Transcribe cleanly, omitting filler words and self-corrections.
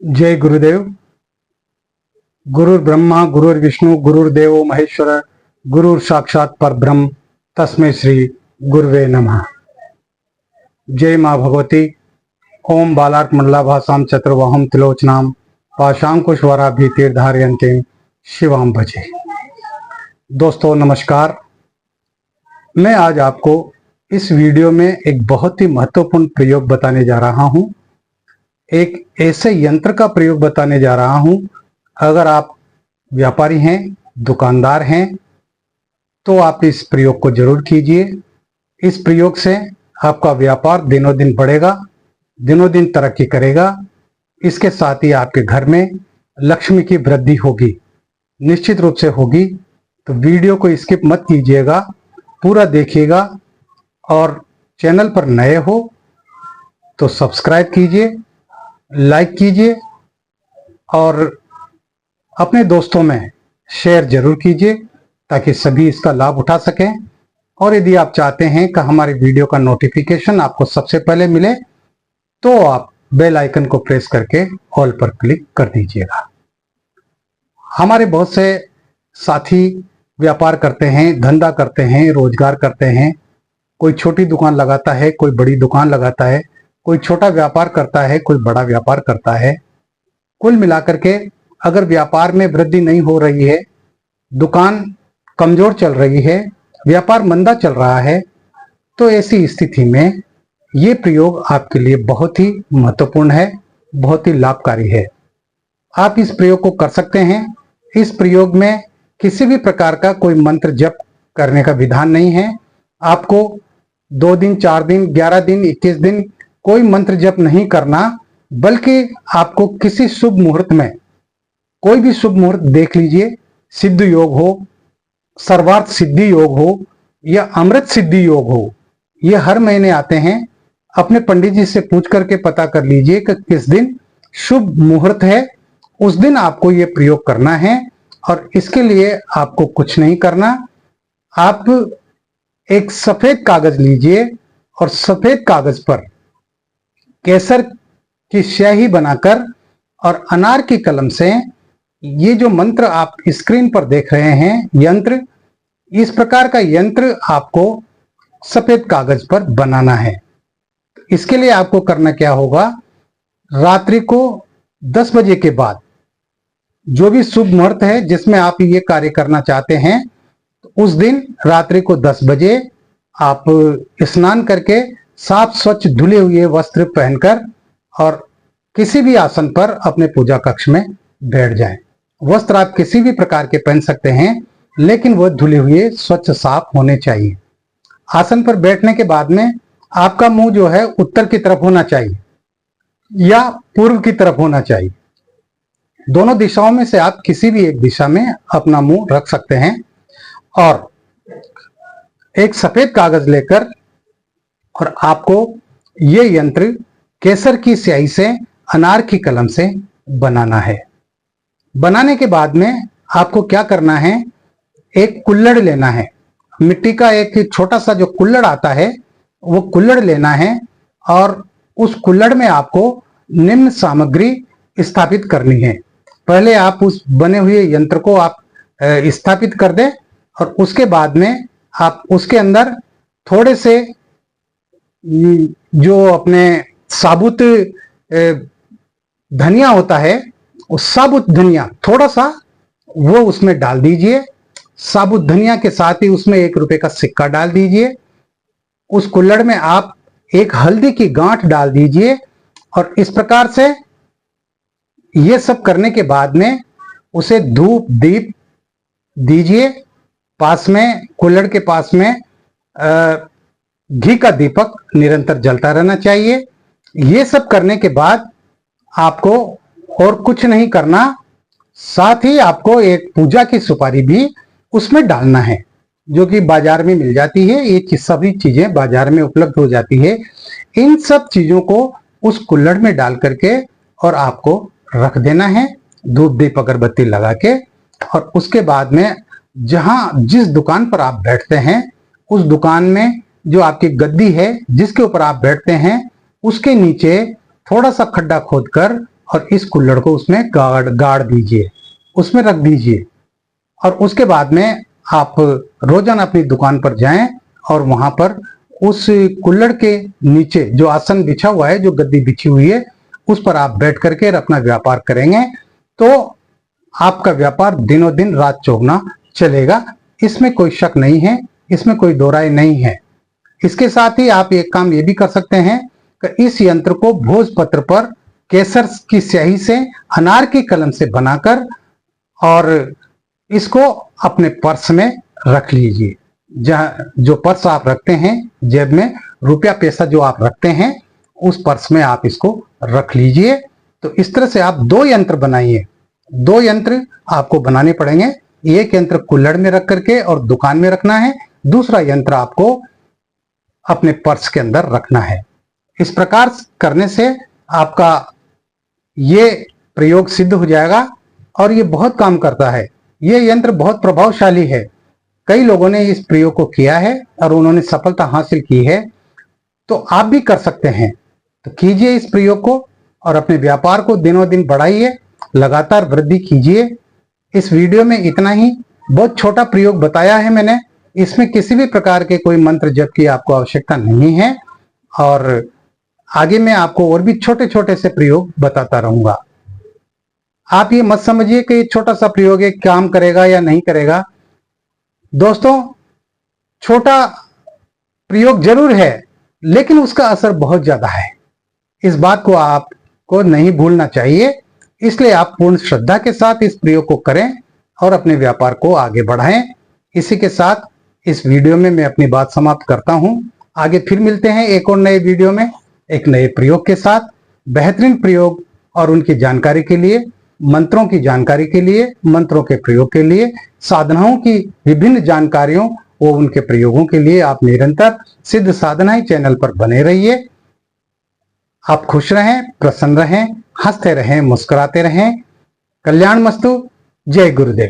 जय गुरुदेव। गुरुर् ब्रह्मा गुरुर्विष्णु गुरुर्देवो महेश्वर गुरुर साक्षात पर ब्रह्म तस्मै श्री गुरुवे नमः। जय माँ भगवती। ओम बालार्क मंडलाभासाम चतुर्वाहम त्रिलोचनाम पाशांकुशवराभि तीर्धारयन्तीं शिवाम भजे। दोस्तों नमस्कार। मैं आज आपको इस वीडियो में एक बहुत ही महत्वपूर्ण प्रयोग बताने जा रहा हूं। एक ऐसे यंत्र का प्रयोग बताने जा रहा हूं, अगर आप व्यापारी हैं, दुकानदार हैं, तो आप इस प्रयोग को जरूर कीजिए। इस प्रयोग से आपका व्यापार दिनों दिन बढ़ेगा, दिनों दिन तरक्की करेगा। इसके साथ ही आपके घर में लक्ष्मी की वृद्धि होगी, निश्चित रूप से होगी। तो वीडियो को स्किप मत कीजिएगा, पूरा देखिएगा। और चैनल पर नए हो तो सब्सक्राइब कीजिए, लाइक कीजिए और अपने दोस्तों में शेयर जरूर कीजिए ताकि सभी इसका लाभ उठा सकें। और यदि आप चाहते हैं कि हमारी वीडियो का नोटिफिकेशन आपको सबसे पहले मिले तो आप बेल आइकन को प्रेस करके ऑल पर क्लिक कर दीजिएगा। हमारे बहुत से साथी व्यापार करते हैं, धंधा करते हैं, रोजगार करते हैं। कोई छोटी दुकान लगाता है, कोई बड़ी दुकान लगाता है, कोई छोटा व्यापार करता है, कोई बड़ा व्यापार करता है। कुल मिलाकर के अगर व्यापार में वृद्धि नहीं हो रही है, दुकान कमजोर चल रही है, व्यापार मंदा चल रहा है, तो ऐसी स्थिति में ये प्रयोग आपके लिए बहुत ही महत्वपूर्ण है, बहुत ही लाभकारी है। आप इस प्रयोग को कर सकते हैं। इस प्रयोग में किसी भी प्रकार का कोई मंत्र जप करने का विधान नहीं है। आपको 2 दिन, 4 दिन, 11 दिन, 21 दिन कोई मंत्र जप नहीं करना, बल्कि आपको किसी शुभ मुहूर्त में, कोई भी शुभ मुहूर्त देख लीजिए, सिद्ध योग हो, सर्वार्थ सिद्धि योग हो या अमृत सिद्धि योग हो, ये हर महीने आते हैं। अपने पंडित जी से पूछ करके पता कर लीजिए कि किस दिन शुभ मुहूर्त है, उस दिन आपको ये प्रयोग करना है। और इसके लिए आपको कुछ नहीं करना। आप एक सफेद कागज लीजिए और सफेद कागज पर केसर की स्याही बनाकर और अनार की कलम से ये जो मंत्र आप स्क्रीन पर देख रहे हैं, यंत्र, इस प्रकार का यंत्र आपको सफेद कागज पर बनाना है। इसके लिए आपको करना क्या होगा, रात्रि को 10 बजे के बाद जो भी शुभ मुहूर्त है जिसमें आप ये कार्य करना चाहते हैं, उस दिन रात्रि को 10 बजे आप स्नान करके साफ स्वच्छ धुले हुए वस्त्र पहनकर और किसी भी आसन पर अपने पूजा कक्ष में बैठ जाएं। वस्त्र आप किसी भी प्रकार के पहन सकते हैं, लेकिन वह धुले हुए स्वच्छ साफ होने चाहिए। आसन पर बैठने के बाद में आपका मुंह जो है उत्तर की तरफ होना चाहिए या पूर्व की तरफ होना चाहिए। दोनों दिशाओं में से आप किसी भी एक दिशा में अपना मुंह रख सकते हैं। और एक सफेद कागज लेकर और आपको ये यंत्र केसर की स्याही से, अनार की कलम से बनाना है। बनाने के बाद में आपको क्या करना है, एक कुल्हड़ लेना है। मिट्टी का एक छोटा सा जो कुल्हड़ आता है, वो कुल्हड़ लेना है और उस कुल्हड़ में आपको निम्न सामग्री स्थापित करनी है। पहले आप उस बने हुए यंत्र को आप स्थापित कर दें और उसके बाद में आप उसके अंदर थोड़े से जो अपने साबुत धनिया होता है, उस साबुत धनिया थोड़ा सा वो उसमें डाल दीजिए। साबुत धनिया के साथ ही उसमें 1 रुपए का सिक्का डाल दीजिए। उस कुल्हड़ में आप एक हल्दी की गांठ डाल दीजिए और इस प्रकार से ये सब करने के बाद में उसे धूप दीप दीजिए। पास में, कुल्हड़ के पास में घी का दीपक निरंतर जलता रहना चाहिए। ये सब करने के बाद आपको और कुछ नहीं करना, साथ ही आपको एक पूजा की सुपारी भी उसमें डालना है, जो कि बाजार में मिल जाती है। ये सभी चीजें बाजार में उपलब्ध हो जाती है। इन सब चीजों को उस कुल्हड़ में डाल करके और आपको रख देना है, धूप दीप अगरबत्ती लगा के। और उसके बाद में जिस दुकान पर आप बैठते हैं, उस दुकान में जो आपकी गद्दी है जिसके ऊपर आप बैठते हैं, उसके नीचे थोड़ा सा खड्डा खोदकर और इस कुल्हड़ को उसमें गाड़ दीजिए, उसमें रख दीजिए। और उसके बाद में आप रोजाना अपनी दुकान पर जाएं और वहां पर उस कुल्हड़ के नीचे जो आसन बिछा हुआ है, जो गद्दी बिछी हुई है, उस पर आप बैठ करके अपना व्यापार करेंगे तो आपका व्यापार दिनों दिन रात चौगुना चलेगा। इसमें कोई शक नहीं है, इसमें कोई दो राय नहीं है। इसके साथ ही आप एक काम ये भी कर सकते हैं कि इस यंत्र को भोजपत्र पर केसर की स्याही से, अनार की कलम से बनाकर और इसको अपने पर्स में रख लीजिए। जहाँ जो पर्स आप रखते हैं जेब में, रुपया पैसा जो आप रखते हैं, उस पर्स में आप इसको रख लीजिए। तो इस तरह से आप 2 यंत्र बनाइए। 2 यंत्र आपको बनाने पड़ेंगे। एक यंत्र कुल्हड़ में रख करके और दुकान में रखना है, दूसरा यंत्र आपको अपने पर्स के अंदर रखना है। इस प्रकार करने से आपका ये प्रयोग सिद्ध हो जाएगा और ये बहुत काम करता है। ये यंत्र बहुत प्रभावशाली है। कई लोगों ने इस प्रयोग को किया है और उन्होंने सफलता हासिल की है। तो आप भी कर सकते हैं। तो कीजिए इस प्रयोग को और अपने व्यापार को दिनों दिन बढ़ाइए, लगातार वृद्धि कीजिए। इस वीडियो में इतना ही। बहुत छोटा प्रयोग बताया है मैंने। इसमें किसी भी प्रकार के कोई मंत्र जप की आपको आवश्यकता नहीं है और आगे मैं आपको और भी छोटे छोटे से प्रयोग बताता रहूंगा। आप ये मत समझिए कि ये छोटा सा प्रयोग है, काम करेगा या नहीं करेगा। दोस्तों, छोटा प्रयोग जरूर है लेकिन उसका असर बहुत ज्यादा है। इस बात को आपको नहीं भूलना चाहिए। इसलिए आप पूर्ण श्रद्धा के साथ इस प्रयोग को करें और अपने व्यापार को आगे बढ़ाएं। इसी के साथ इस वीडियो में मैं अपनी बात समाप्त करता हूं। आगे फिर मिलते हैं एक और नए वीडियो में, एक नए प्रयोग के साथ। बेहतरीन प्रयोग और उनकी जानकारी के लिए, मंत्रों की जानकारी के लिए, मंत्रों के प्रयोग के लिए, साधनाओं की विभिन्न जानकारियों व उनके प्रयोगों के लिए आप निरंतर सिद्ध साधनाएं चैनल पर बने रहिए। आप खुश रहें, प्रसन्न रहें, हंसते रहें, मुस्कुराते रहें। कल्याण मस्तु। जय गुरुदेव।